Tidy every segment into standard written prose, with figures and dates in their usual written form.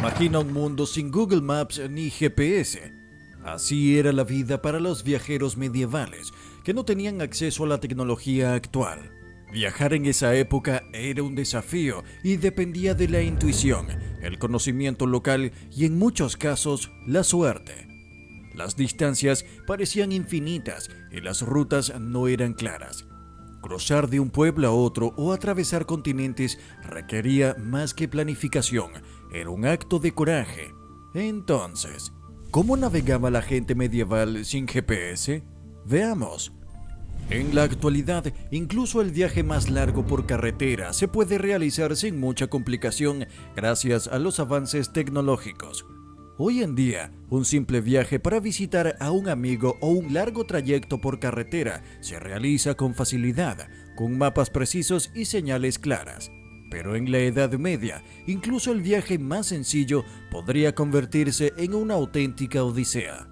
Imagina un mundo sin Google Maps ni GPS. Así era la vida para los viajeros medievales, que no tenían acceso a la tecnología actual. Viajar en esa época era un desafío y dependía de la intuición, el conocimiento local y en muchos casos la suerte. Las distancias parecían infinitas y las rutas no eran claras. Cruzar de un pueblo a otro o atravesar continentes requería más que planificación, era un acto de coraje. Entonces, ¿cómo navegaba la gente medieval sin GPS? Veamos. En la actualidad, incluso el viaje más largo por carretera se puede realizar sin mucha complicación gracias a los avances tecnológicos. Hoy en día, un simple viaje para visitar a un amigo o un largo trayecto por carretera se realiza con facilidad, con mapas precisos y señales claras. Pero en la Edad Media, incluso el viaje más sencillo podría convertirse en una auténtica odisea.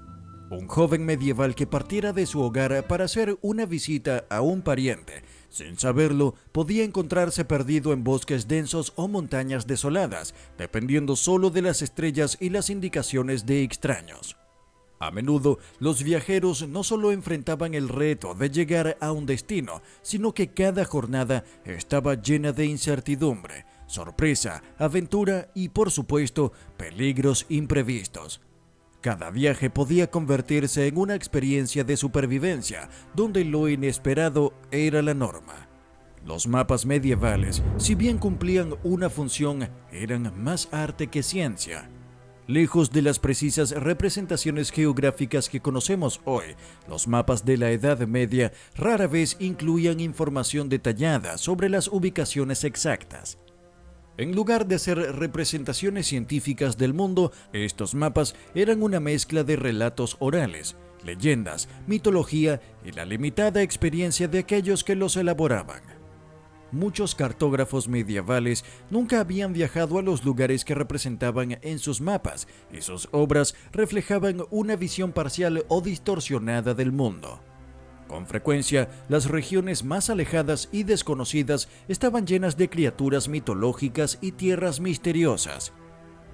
Un joven medieval que partiera de su hogar para hacer una visita a un pariente, sin saberlo, podía encontrarse perdido en bosques densos o montañas desoladas, dependiendo solo de las estrellas y las indicaciones de extraños. A menudo, los viajeros no solo enfrentaban el reto de llegar a un destino, sino que cada jornada estaba llena de incertidumbre, sorpresa, aventura y, por supuesto, peligros imprevistos. Cada viaje podía convertirse en una experiencia de supervivencia, donde lo inesperado era la norma. Los mapas medievales, si bien cumplían una función, eran más arte que ciencia. Lejos de las precisas representaciones geográficas que conocemos hoy, los mapas de la Edad Media rara vez incluían información detallada sobre las ubicaciones exactas. En lugar de ser representaciones científicas del mundo, estos mapas eran una mezcla de relatos orales, leyendas, mitología y la limitada experiencia de aquellos que los elaboraban. Muchos cartógrafos medievales nunca habían viajado a los lugares que representaban en sus mapas, y sus obras reflejaban una visión parcial o distorsionada del mundo. Con frecuencia, las regiones más alejadas y desconocidas estaban llenas de criaturas mitológicas y tierras misteriosas.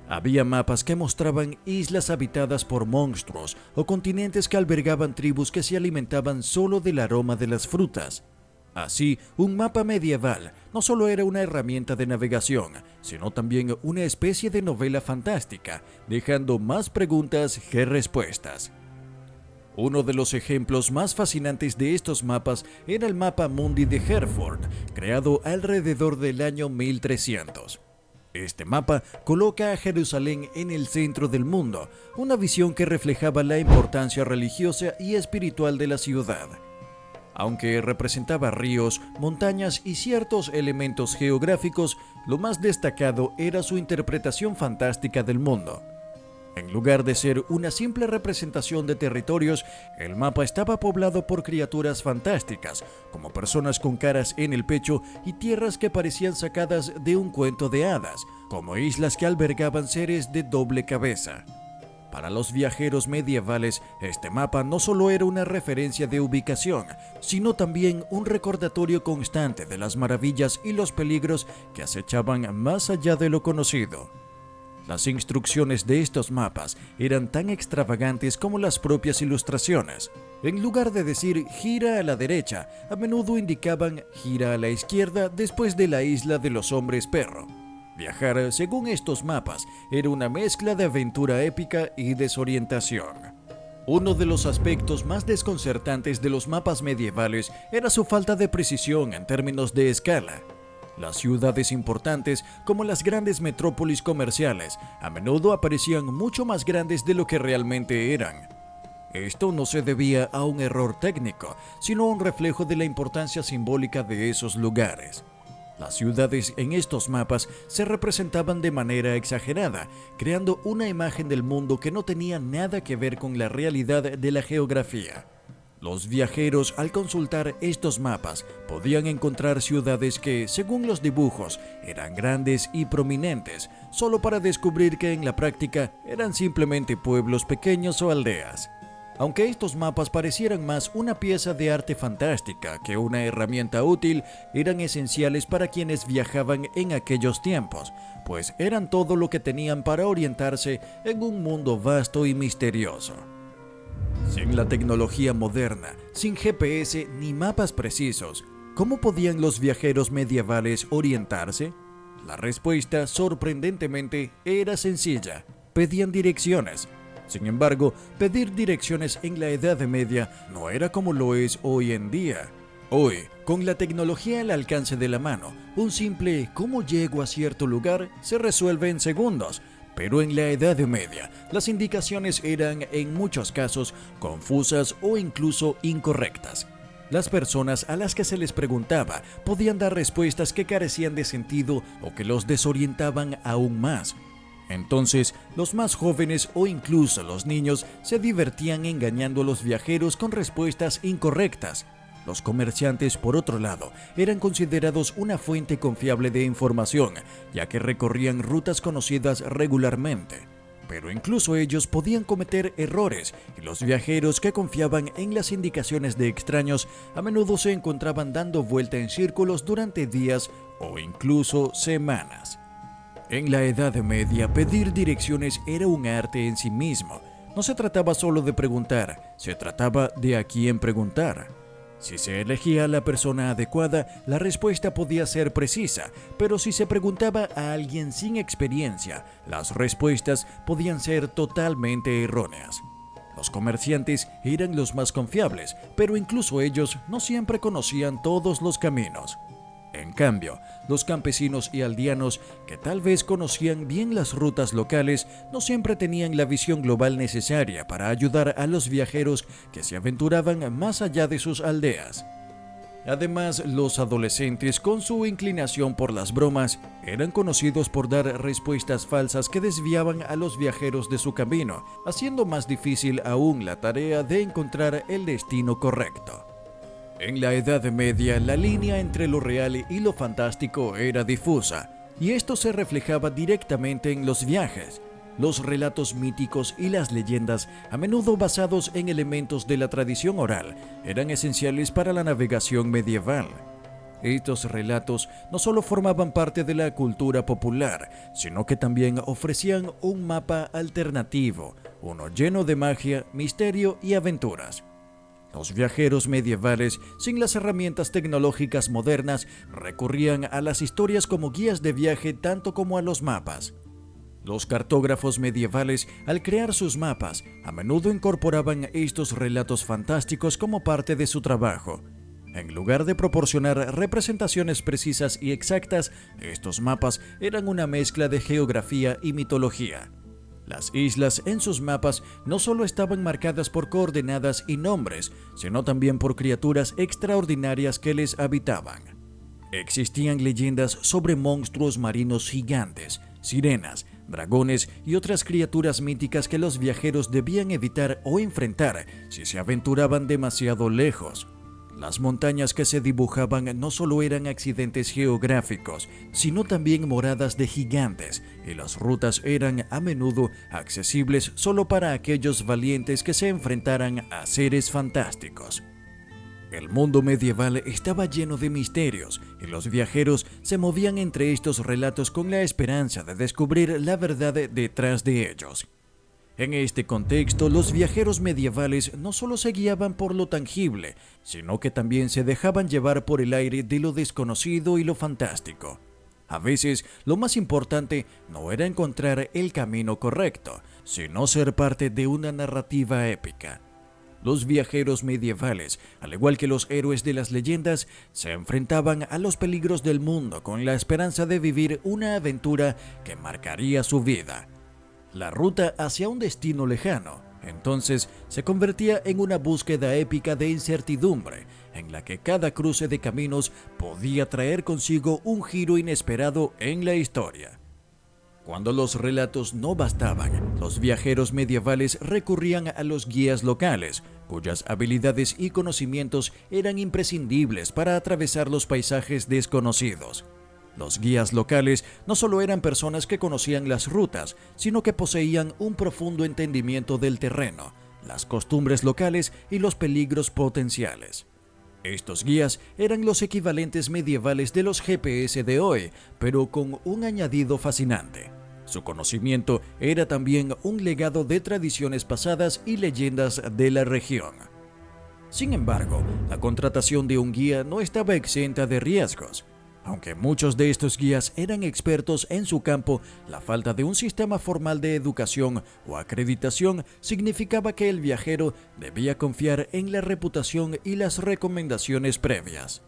Había mapas que mostraban islas habitadas por monstruos o continentes que albergaban tribus que se alimentaban solo del aroma de las frutas. Así, un mapa medieval no solo era una herramienta de navegación, sino también una especie de novela fantástica, dejando más preguntas que respuestas. Uno de los ejemplos más fascinantes de estos mapas era el Mapa Mundi de Hereford, creado alrededor del año 1300. Este mapa coloca a Jerusalén en el centro del mundo, una visión que reflejaba la importancia religiosa y espiritual de la ciudad. Aunque representaba ríos, montañas y ciertos elementos geográficos, lo más destacado era su interpretación fantástica del mundo. En lugar de ser una simple representación de territorios, el mapa estaba poblado por criaturas fantásticas, como personas con caras en el pecho y tierras que parecían sacadas de un cuento de hadas, como islas que albergaban seres de doble cabeza. Para los viajeros medievales, este mapa no solo era una referencia de ubicación, sino también un recordatorio constante de las maravillas y los peligros que acechaban más allá de lo conocido. Las instrucciones de estos mapas eran tan extravagantes como las propias ilustraciones. En lugar de decir gira a la derecha, a menudo indicaban gira a la izquierda después de la isla de los hombres perro. Viajar, según estos mapas, era una mezcla de aventura épica y desorientación. Uno de los aspectos más desconcertantes de los mapas medievales era su falta de precisión en términos de escala. Las ciudades importantes, como las grandes metrópolis comerciales, a menudo aparecían mucho más grandes de lo que realmente eran. Esto no se debía a un error técnico, sino a un reflejo de la importancia simbólica de esos lugares. Las ciudades en estos mapas se representaban de manera exagerada, creando una imagen del mundo que no tenía nada que ver con la realidad de la geografía. Los viajeros, al consultar estos mapas, podían encontrar ciudades que, según los dibujos, eran grandes y prominentes, solo para descubrir que en la práctica eran simplemente pueblos pequeños o aldeas. Aunque estos mapas parecieran más una pieza de arte fantástica que una herramienta útil, eran esenciales para quienes viajaban en aquellos tiempos, pues eran todo lo que tenían para orientarse en un mundo vasto y misterioso. Sin la tecnología moderna, sin GPS ni mapas precisos, ¿cómo podían los viajeros medievales orientarse? La respuesta, sorprendentemente, era sencilla: pedían direcciones. Sin embargo, pedir direcciones en la Edad Media no era como lo es hoy en día. Hoy, con la tecnología al alcance de la mano, un simple ¿cómo llego a cierto lugar? Se resuelve en segundos. Pero en la Edad Media, las indicaciones eran, en muchos casos, confusas o incluso incorrectas. Las personas a las que se les preguntaba podían dar respuestas que carecían de sentido o que los desorientaban aún más. Entonces, los más jóvenes o incluso los niños se divertían engañando a los viajeros con respuestas incorrectas. Los comerciantes, por otro lado, eran considerados una fuente confiable de información, ya que recorrían rutas conocidas regularmente. Pero incluso ellos podían cometer errores, y los viajeros que confiaban en las indicaciones de extraños a menudo se encontraban dando vuelta en círculos durante días o incluso semanas. En la Edad Media, pedir direcciones era un arte en sí mismo. No se trataba solo de preguntar, se trataba de a quién preguntar. Si se elegía a la persona adecuada, la respuesta podía ser precisa, pero si se preguntaba a alguien sin experiencia, las respuestas podían ser totalmente erróneas. Los comerciantes eran los más confiables, pero incluso ellos no siempre conocían todos los caminos. En cambio, los campesinos y aldeanos, que tal vez conocían bien las rutas locales, no siempre tenían la visión global necesaria para ayudar a los viajeros que se aventuraban más allá de sus aldeas. Además, los adolescentes, con su inclinación por las bromas, eran conocidos por dar respuestas falsas que desviaban a los viajeros de su camino, haciendo más difícil aún la tarea de encontrar el destino correcto. En la Edad Media, la línea entre lo real y lo fantástico era difusa, y esto se reflejaba directamente en los viajes. Los relatos míticos y las leyendas, a menudo basados en elementos de la tradición oral, eran esenciales para la navegación medieval. Estos relatos no solo formaban parte de la cultura popular, sino que también ofrecían un mapa alternativo, uno lleno de magia, misterio y aventuras. Los viajeros medievales, sin las herramientas tecnológicas modernas, recurrían a las historias como guías de viaje tanto como a los mapas. Los cartógrafos medievales, al crear sus mapas, a menudo incorporaban estos relatos fantásticos como parte de su trabajo. En lugar de proporcionar representaciones precisas y exactas, estos mapas eran una mezcla de geografía y mitología. Las islas en sus mapas no solo estaban marcadas por coordenadas y nombres, sino también por criaturas extraordinarias que les habitaban. Existían leyendas sobre monstruos marinos gigantes, sirenas, dragones y otras criaturas míticas que los viajeros debían evitar o enfrentar si se aventuraban demasiado lejos. Las montañas que se dibujaban no solo eran accidentes geográficos, sino también moradas de gigantes, y las rutas eran a menudo accesibles solo para aquellos valientes que se enfrentaran a seres fantásticos. El mundo medieval estaba lleno de misterios, y los viajeros se movían entre estos relatos con la esperanza de descubrir la verdad detrás de ellos. En este contexto, los viajeros medievales no solo se guiaban por lo tangible, sino que también se dejaban llevar por el aire de lo desconocido y lo fantástico. A veces, lo más importante no era encontrar el camino correcto, sino ser parte de una narrativa épica. Los viajeros medievales, al igual que los héroes de las leyendas, se enfrentaban a los peligros del mundo con la esperanza de vivir una aventura que marcaría su vida. La ruta hacia un destino lejano, entonces, se convertía en una búsqueda épica de incertidumbre, en la que cada cruce de caminos podía traer consigo un giro inesperado en la historia. Cuando los relatos no bastaban, los viajeros medievales recurrían a los guías locales, cuyas habilidades y conocimientos eran imprescindibles para atravesar los paisajes desconocidos. Los guías locales no solo eran personas que conocían las rutas, sino que poseían un profundo entendimiento del terreno, las costumbres locales y los peligros potenciales. Estos guías eran los equivalentes medievales de los GPS de hoy, pero con un añadido fascinante. Su conocimiento era también un legado de tradiciones pasadas y leyendas de la región. Sin embargo, la contratación de un guía no estaba exenta de riesgos. Aunque muchos de estos guías eran expertos en su campo, la falta de un sistema formal de educación o acreditación significaba que el viajero debía confiar en la reputación y las recomendaciones previas.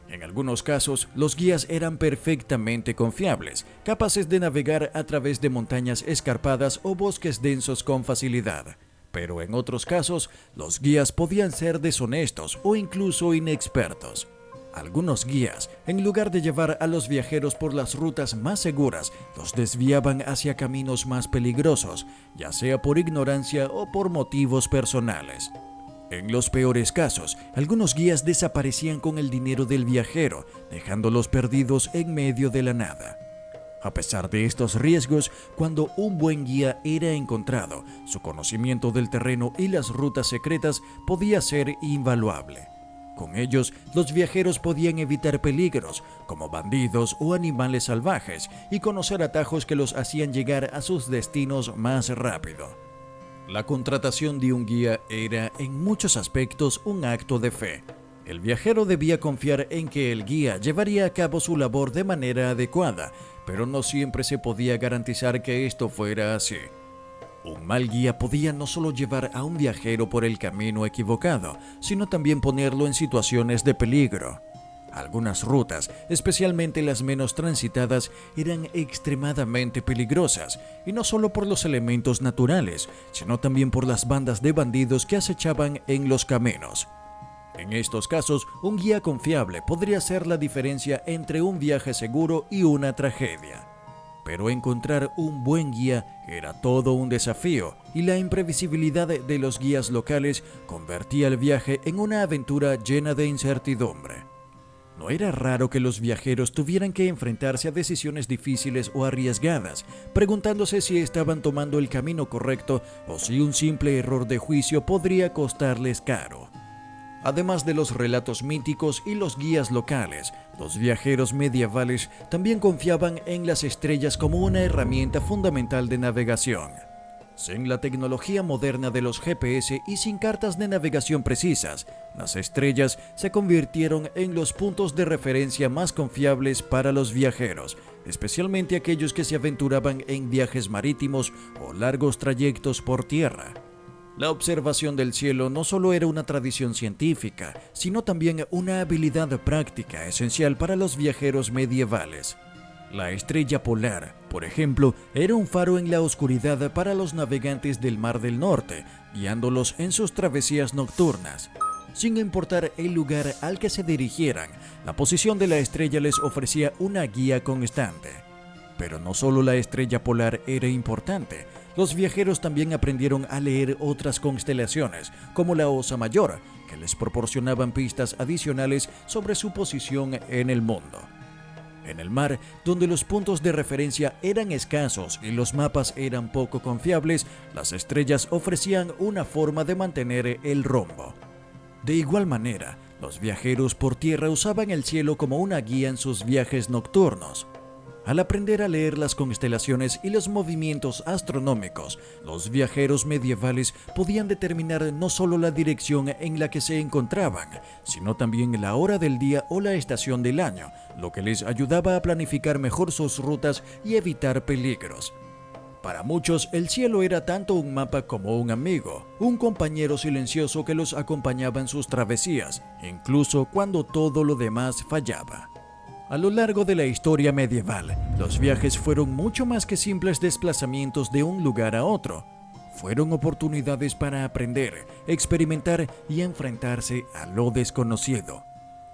En algunos casos, los guías eran perfectamente confiables, capaces de navegar a través de montañas escarpadas o bosques densos con facilidad. Pero en otros casos, los guías podían ser deshonestos o incluso inexpertos. Algunos guías, en lugar de llevar a los viajeros por las rutas más seguras, los desviaban hacia caminos más peligrosos, ya sea por ignorancia o por motivos personales. En los peores casos, algunos guías desaparecían con el dinero del viajero, dejándolos perdidos en medio de la nada. A pesar de estos riesgos, cuando un buen guía era encontrado, su conocimiento del terreno y las rutas secretas podía ser invaluable. Con ellos, los viajeros podían evitar peligros, como bandidos o animales salvajes, y conocer atajos que los hacían llegar a sus destinos más rápido. La contratación de un guía era, en muchos aspectos, un acto de fe. El viajero debía confiar en que el guía llevaría a cabo su labor de manera adecuada, pero no siempre se podía garantizar que esto fuera así. Un mal guía podía no solo llevar a un viajero por el camino equivocado, sino también ponerlo en situaciones de peligro. Algunas rutas, especialmente las menos transitadas, eran extremadamente peligrosas, y no solo por los elementos naturales, sino también por las bandas de bandidos que acechaban en los caminos. En estos casos, un guía confiable podría ser la diferencia entre un viaje seguro y una tragedia. Pero encontrar un buen guía era todo un desafío, y la imprevisibilidad de los guías locales convertía el viaje en una aventura llena de incertidumbre. No era raro que los viajeros tuvieran que enfrentarse a decisiones difíciles o arriesgadas, preguntándose si estaban tomando el camino correcto o si un simple error de juicio podría costarles caro. Además de los relatos míticos y los guías locales, los viajeros medievales también confiaban en las estrellas como una herramienta fundamental de navegación. Sin la tecnología moderna de los GPS y sin cartas de navegación precisas, las estrellas se convirtieron en los puntos de referencia más confiables para los viajeros, especialmente aquellos que se aventuraban en viajes marítimos o largos trayectos por tierra. La observación del cielo no solo era una tradición científica, sino también una habilidad práctica esencial para los viajeros medievales. La estrella polar, por ejemplo, era un faro en la oscuridad para los navegantes del Mar del Norte, guiándolos en sus travesías nocturnas. Sin importar el lugar al que se dirigieran, la posición de la estrella les ofrecía una guía constante. Pero no solo la estrella polar era importante. Los viajeros también aprendieron a leer otras constelaciones, como la Osa Mayor, que les proporcionaban pistas adicionales sobre su posición en el mundo. En el mar, donde los puntos de referencia eran escasos y los mapas eran poco confiables, las estrellas ofrecían una forma de mantener el rumbo. De igual manera, los viajeros por tierra usaban el cielo como una guía en sus viajes nocturnos. Al aprender a leer las constelaciones y los movimientos astronómicos, los viajeros medievales podían determinar no solo la dirección en la que se encontraban, sino también la hora del día o la estación del año, lo que les ayudaba a planificar mejor sus rutas y evitar peligros. Para muchos, el cielo era tanto un mapa como un amigo, un compañero silencioso que los acompañaba en sus travesías, incluso cuando todo lo demás fallaba. A lo largo de la historia medieval, los viajes fueron mucho más que simples desplazamientos de un lugar a otro. Fueron oportunidades para aprender, experimentar y enfrentarse a lo desconocido.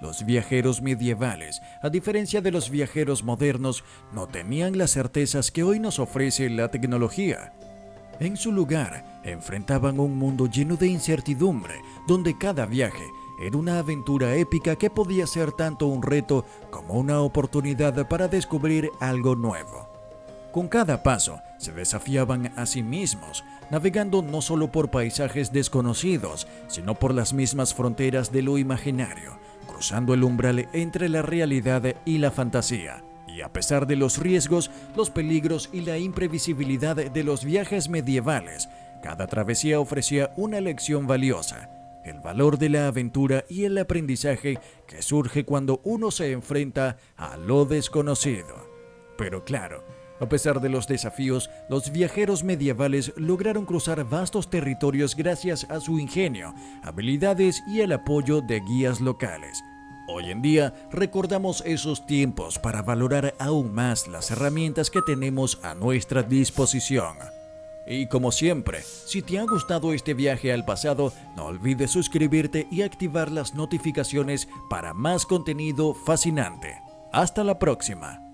Los viajeros medievales, a diferencia de los viajeros modernos, no tenían las certezas que hoy nos ofrece la tecnología. En su lugar, enfrentaban un mundo lleno de incertidumbre, donde cada viaje era una aventura épica que podía ser tanto un reto como una oportunidad para descubrir algo nuevo. Con cada paso, se desafiaban a sí mismos, navegando no solo por paisajes desconocidos, sino por las mismas fronteras de lo imaginario, cruzando el umbral entre la realidad y la fantasía. Y a pesar de los riesgos, los peligros y la imprevisibilidad de los viajes medievales, cada travesía ofrecía una lección valiosa: el valor de la aventura y el aprendizaje que surge cuando uno se enfrenta a lo desconocido. Pero claro, a pesar de los desafíos, los viajeros medievales lograron cruzar vastos territorios gracias a su ingenio, habilidades y el apoyo de guías locales. Hoy en día recordamos esos tiempos para valorar aún más las herramientas que tenemos a nuestra disposición. Y como siempre, si te ha gustado este viaje al pasado, no olvides suscribirte y activar las notificaciones para más contenido fascinante. Hasta la próxima.